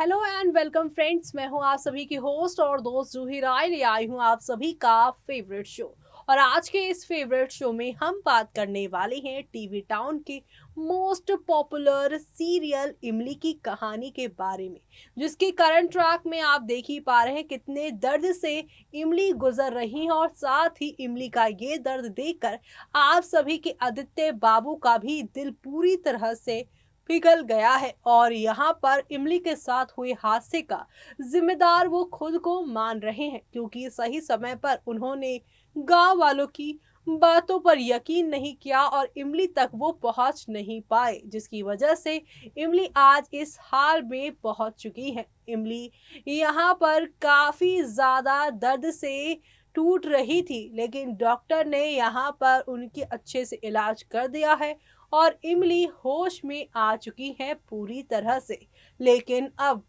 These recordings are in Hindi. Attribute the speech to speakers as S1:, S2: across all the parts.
S1: हेलो एंड वेलकम फ्रेंड्स, मैं हूं आप सभी की होस्ट और दोस्त जूही राय। ले आई हूं आप सभी का फेवरेट शो। और आज के इस फेवरेट शो में हम बात करने वाले हैं टीवी टाउन के मोस्ट पॉपुलर सीरियल इमली की कहानी के बारे में, जिसके करंट ट्रैक में आप देख ही पा रहे हैं कितने दर्द से इमली गुजर रही है। और साथ ही इमली का ये दर्द देखकर आप सभी के आदित्य बाबू का भी दिल पूरी तरह से पिघल गया है। और यहाँ पर इमली के साथ हुए हादसे का जिम्मेदार वो खुद को मान रहे हैं, क्योंकि सही समय पर उन्होंने गांव वालों की बातों पर यकीन नहीं किया और इमली तक वो पहुंच नहीं पाए, जिसकी वजह से इमली आज इस हाल में पहुंच चुकी है। इमली यहाँ पर काफी ज्यादा दर्द से टूट रही थी, लेकिन डॉक्टर ने यहाँ पर उनकी अच्छे से इलाज कर दिया है और इमली होश में आ चुकी है पूरी तरह से। लेकिन अब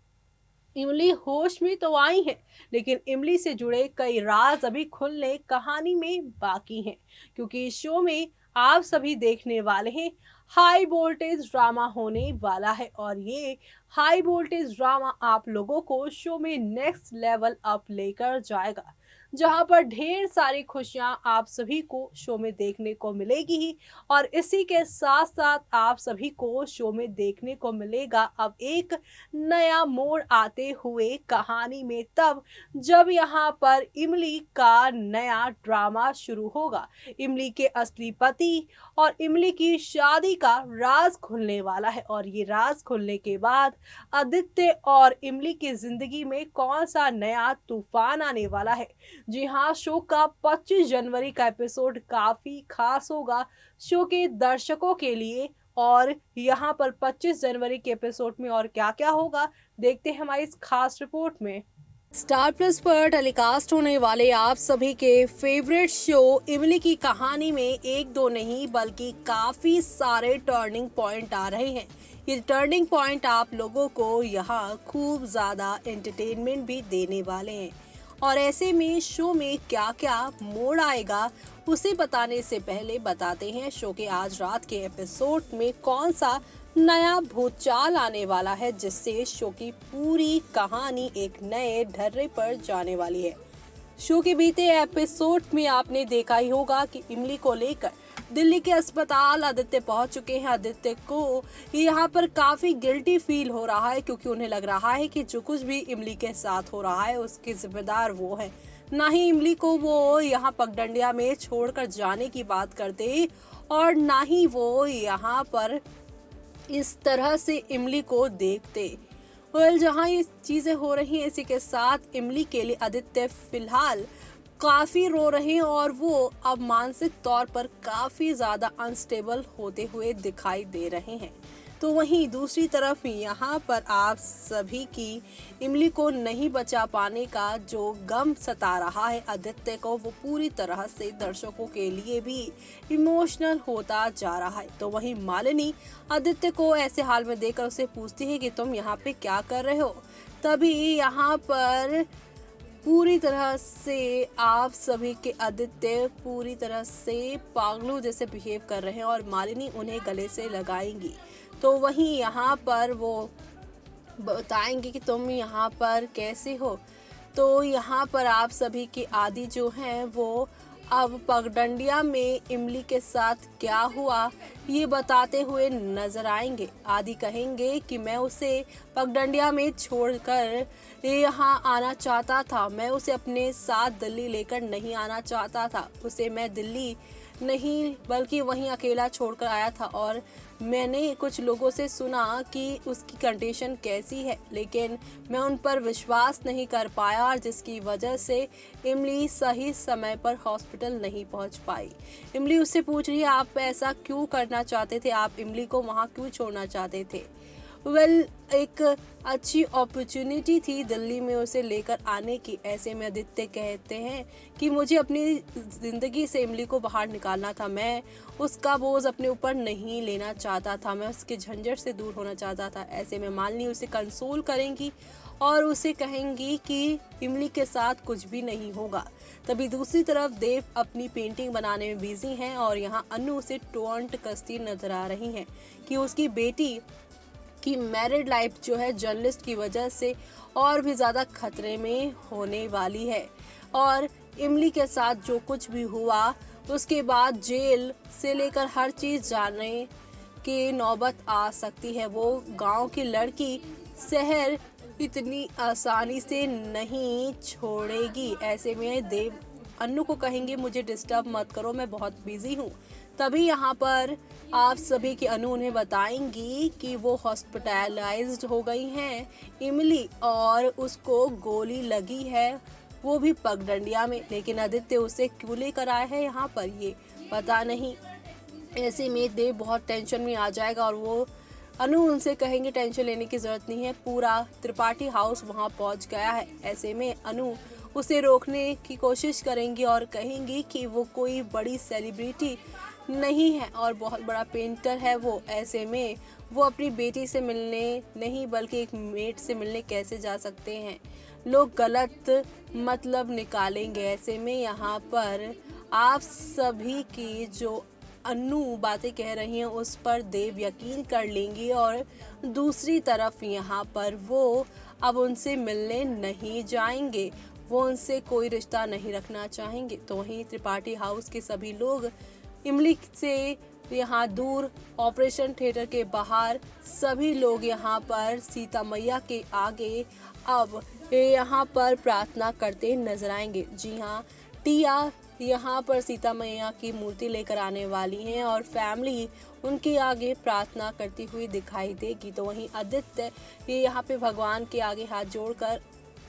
S1: इमली होश में तो आई है, लेकिन इमली से जुड़े कई राज अभी खुलने कहानी में बाकी हैं, क्योंकि इस शो में आप सभी देखने वाले हैं हाई वोल्टेज ड्रामा होने वाला है। और ये हाई वोल्टेज ड्रामा आप लोगों को शो में नेक्स्ट लेवल अप लेकर जाएगा, जहां पर ढेर सारी खुशियां आप सभी को शो में देखने को मिलेगी ही। और इसी के साथ साथ आप सभी को शो में देखने को मिलेगा अब एक नया मोड़ आते हुए कहानी में, तब जब यहाँ पर इमली का नया ड्रामा शुरू होगा। इमली के असली पति और इमली की शादी का राज खुलने वाला है, और ये राज खुलने के बाद आदित्य और इमली की जिंदगी में कौन सा नया तूफान आने वाला है। जी हाँ, शो का 25 जनवरी का एपिसोड काफी खास होगा शो के दर्शकों के लिए। और यहाँ पर 25 जनवरी के एपिसोड में और क्या क्या होगा, देखते हैं हमारी इस खास रिपोर्ट में। स्टार प्लस पर टेलीकास्ट होने वाले आप सभी के फेवरेट शो इमली की कहानी में एक दो नहीं बल्कि काफी सारे टर्निंग पॉइंट आ रहे हैं। ये टर्निंग पॉइंट आप लोगों को यहाँ खूब ज्यादा एंटरटेनमेंट भी देने वाले हैं। और ऐसे में शो में क्या क्या मोड़ आएगा उसे बताने से पहले बताते हैं शो के आज रात के एपिसोड में कौन सा नया भूचाल आने वाला है, जिससे शो की पूरी कहानी एक नए ढर्रे पर जाने वाली है। शो के बीते एपिसोड में आपने देखा ही होगा कि इमली को लेकर दिल्ली के अस्पताल आदित्य पहुंच चुके हैं। आदित्य को यहाँ पर काफी गिल्टी फील हो रहा है, क्योंकि उन्हें लग रहा है कि जो कुछ भी इमली के साथ हो रहा है उसके जिम्मेदार वो है। ना ही इमली को वो यहाँ पगडंडिया में छोड़कर जाने की बात करते और ना ही वो यहाँ पर इस तरह से इमली को देखते। जहाँ ये चीजें हो रही हैं, इसी के साथ इमली के लिए आदित्य फिलहाल काफी रो रहे हैं और वो अब मानसिक तौर पर काफी ज्यादा अनस्टेबल होते हुए दिखाई दे रहे हैं। तो वहीं दूसरी तरफ यहाँ पर आप सभी की इमली को नहीं बचा पाने का जो गम सता रहा है आदित्य को, वो पूरी तरह से दर्शकों के लिए भी इमोशनल होता जा रहा है। तो वहीं मालिनी आदित्य को ऐसे हाल में देखकर उसे पूछती है कि तुम यहाँ पे क्या कर रहे हो। तभी यहाँ पर पूरी तरह से आप सभी के आदित्य पूरी तरह से पागलों जैसे बिहेव कर रहे हैं और मालिनी उन्हें गले से लगाएंगी। तो वहीं यहाँ पर वो बताएंगे कि तुम यहाँ पर कैसे हो। तो यहाँ पर आप सभी की आदि जो हैं वो अब पगडंडिया में इमली के साथ क्या हुआ ये बताते हुए नजर आएंगे। आदि कहेंगे कि मैं उसे पगडंडिया में छोड़कर यहाँ आना चाहता था, मैं उसे अपने साथ दिल्ली लेकर नहीं आना चाहता था, उसे मैं दिल्ली नहीं बल्कि वहीं अकेला छोड़कर आया था। और मैंने कुछ लोगों से सुना कि उसकी कंडीशन कैसी है, लेकिन मैं उन पर विश्वास नहीं कर पाया, और जिसकी वजह से इमली सही समय पर हॉस्पिटल नहीं पहुंच पाई। इमली उससे पूछ रही है आप ऐसा क्यों करना चाहते थे, आप इमली को वहां क्यों छोड़ना चाहते थे। एक अच्छी अपॉर्चुनिटी थी दिल्ली में उसे लेकर आने की। ऐसे में आदित्य कहते हैं कि मुझे अपनी ज़िंदगी से इमली को बाहर निकालना था, मैं उसका बोझ अपने ऊपर नहीं लेना चाहता था, मैं उसके झंझट से दूर होना चाहता था। ऐसे में मालिनी उसे कंसोल करेंगी और उसे कहेंगी कि इमली के साथ कुछ भी नहीं होगा। तभी दूसरी तरफ देव अपनी पेंटिंग बनाने में बिजी हैं और यहाँ अनु उसे टोंट कसती नजर आ रही हैं कि उसकी बेटी कि मैरिड लाइफ जो है जर्नलिस्ट की वजह से और भी ज़्यादा खतरे में होने वाली है। और इमली के साथ जो कुछ भी हुआ उसके बाद जेल से लेकर हर चीज़ जानने की नौबत आ सकती है। वो गांव की लड़की शहर इतनी आसानी से नहीं छोड़ेगी। ऐसे में देव अन्नू को कहेंगे मुझे डिस्टर्ब मत करो, मैं बहुत बिजी हूँ। तभी यहाँ पर आप सभी की अनु उन्हें बताएंगी कि वो हॉस्पिटलाइज्ड हो गई हैं इमली, और उसको गोली लगी है, वो भी पगडंडिया में। लेकिन आदित्य उसे क्यों लेकर आया है यहाँ पर ये पता नहीं। ऐसे में देव बहुत टेंशन में आ जाएगा और वो अनु उनसे कहेंगे टेंशन लेने की जरूरत नहीं है, पूरा त्रिपाठी हाउस वहाँ पहुँच गया है। ऐसे में अनु उसे रोकने की कोशिश करेंगी और कहेंगी कि वो कोई बड़ी सेलिब्रिटी नहीं है और बहुत बड़ा पेंटर है वो। ऐसे में वो अपनी बेटी से मिलने नहीं बल्कि एक मेट से मिलने कैसे जा सकते हैं, लोग गलत मतलब निकालेंगे। ऐसे में यहाँ पर आप सभी की जो अन्नू बातें कह रही हैं उस पर देव यकीन कर लेंगी और दूसरी तरफ यहाँ पर वो अब उनसे मिलने नहीं जाएंगे, वो उनसे कोई रिश्ता नहीं रखना चाहेंगे। तो वहीं त्रिपाठी हाउस के सभी लोग इमली से यहाँ दूर ऑपरेशन थिएटर के बाहर सभी लोग यहाँ पर सीता मैया के आगे अब यहाँ पर प्रार्थना करते नजर आएंगे। जी हाँ, टिया यहाँ पर सीता मैया की मूर्ति लेकर आने वाली हैं और फैमिली उनके आगे प्रार्थना करती हुई दिखाई देगी। तो वहीं आदित्य ये यहाँ पे भगवान के आगे हाथ जोड़कर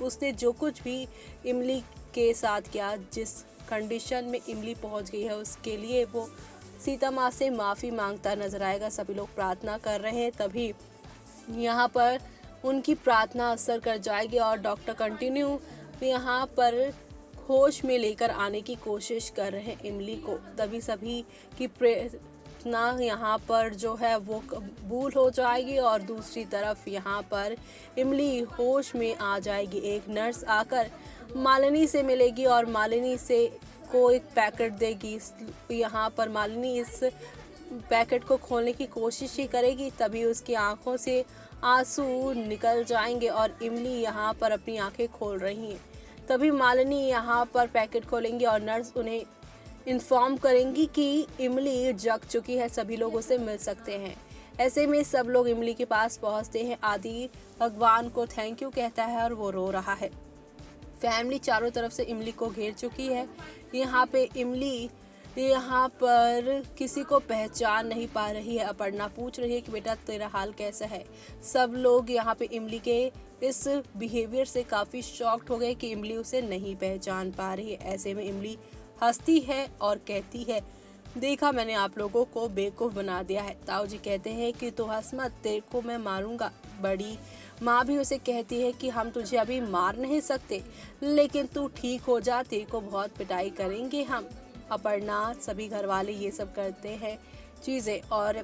S1: उसने जो कुछ भी इमली के साथ किया, जिस कंडीशन में इमली पहुँच गई है उसके लिए वो सीता माँ से माफ़ी मांगता नजर आएगा। सभी लोग प्रार्थना कर रहे हैं, तभी यहाँ पर उनकी प्रार्थना असर कर जाएगी और डॉक्टर कंटिन्यू यहाँ पर होश में लेकर आने की कोशिश कर रहे हैं इमली को। तभी सभी की प्रार्थना यहाँ पर जो है वो कबूल हो जाएगी और दूसरी तरफ यहाँ पर इमली होश में आ जाएगी। एक नर्स आकर मालिनी से मिलेगी और मालिनी से को एक पैकेट देगी। यहाँ पर मालिनी इस पैकेट को खोलने की कोशिश ही करेगी, तभी उसकी आंखों से आंसू निकल जाएंगे और इमली यहाँ पर अपनी आंखें खोल रही हैं। तभी मालिनी यहाँ पर पैकेट खोलेंगी और नर्स उन्हें इन्फॉर्म करेंगी कि इमली जग चुकी है, सभी लोग उसे मिल सकते हैं। ऐसे में सब लोग इमली के पास पहुँचते हैं। आदि भगवान को थैंक यू कहता है और वो रो रहा है। फैमिली चारों तरफ से इमली को घेर चुकी है। यहाँ पे इमली यहाँ पर किसी को पहचान नहीं पा रही है। अपर्णा पूछ रही है कि बेटा तेरा हाल कैसा है। सब लोग यहाँ पे इमली के इस बिहेवियर से काफ़ी शॉक्ड हो गए कि इमली उसे नहीं पहचान पा रही है। ऐसे में इमली हंसती है और कहती है देखा मैंने आप लोगों को बेवकूफ़ बना दिया है। ताऊ जी कहते हैं कि तू हंस मत, तेरे को मैं मारूंगा। बड़ी माँ भी उसे कहती है कि हम तुझे अभी मार नहीं सकते, लेकिन तू ठीक हो जा, तेरे को बहुत पिटाई करेंगे हम। अपर्णा सभी घर वाले ये सब करते हैं चीज़ें और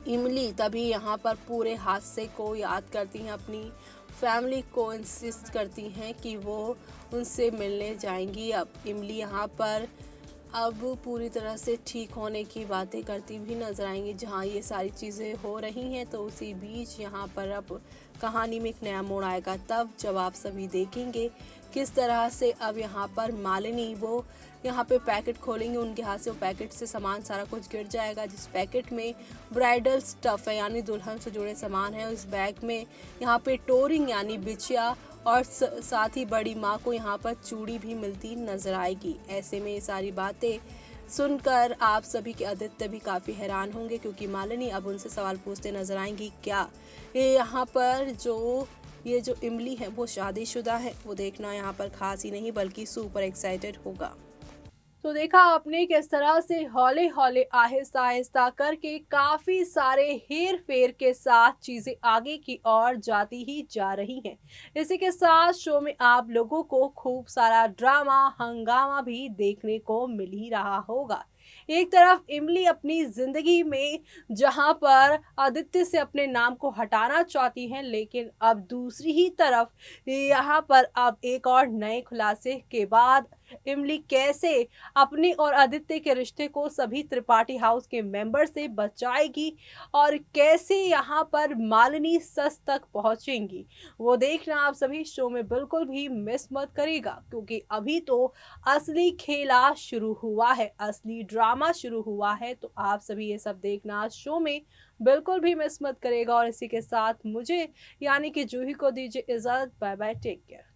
S1: इमली तभी यहाँ पर पूरे हादसे को याद करती हैं, अपनी फैमिली को इंसिस्ट करती हैं कि वो उनसे मिलने जाएंगी। अब इमली यहाँ पर अब पूरी तरह से ठीक होने की बातें करती भी नजर आएंगी। जहाँ ये सारी चीज़ें हो रही हैं तो उसी बीच यहाँ पर अब कहानी में एक नया मोड़ आएगा, तब जब आप सभी देखेंगे किस तरह से अब यहाँ पर मालिनी वो यहाँ पे पैकेट खोलेंगे, उनके हाथ से वो पैकेट से सामान सारा कुछ गिर जाएगा। जिस पैकेट में ब्राइडल स्टफ़ है यानी दुल्हन से जुड़े सामान है, उस बैग में यहाँ पे टोरिंग यानी बिछिया और साथ ही बड़ी माँ को यहाँ पर चूड़ी भी मिलती नजर आएगी। ऐसे में ये सारी बातें सुनकर आप सभी के आदित्य भी काफ़ी हैरान होंगे, क्योंकि मालिनी अब उनसे सवाल पूछते नजर आएंगी क्या ये यहाँ पर ये जो इमली है वो शादीशुदा है। वो देखना यहाँ पर खास ही नहीं बल्कि सुपर एक्साइटेड होगा। तो देखा आपने किस तरह से हौले हौले आहिस्ता आहिस्ता करके काफी सारे हेर फेर के साथ चीजें आगे की ओर जाती ही जा रही हैं। इसी के साथ शो में आप लोगों को खूब सारा ड्रामा हंगामा भी देखने को मिल ही रहा होगा। एक तरफ इमली अपनी जिंदगी में जहां पर आदित्य से अपने नाम को हटाना चाहती हैं, लेकिन अब दूसरी ही तरफ यहाँ पर अब एक और नए खुलासे के बाद इमली कैसे अपनी और आदित्य के रिश्ते को सभी त्रिपाठी हाउस के मेंबर से बचाएगी और कैसे यहाँ पर मालिनी सच तक पहुंचेंगी, वो देखना आप सभी शो में बिल्कुल भी मिस मत करिएगा, क्योंकि अभी तो असली खेला शुरू हुआ है, असली ड्रामा शुरू हुआ है। तो आप सभी ये सब देखना शो में बिल्कुल भी मिस मत करेगा। और इसी के साथ मुझे यानी कि जूही को दीजिए इजाजत। Bye bye, take care.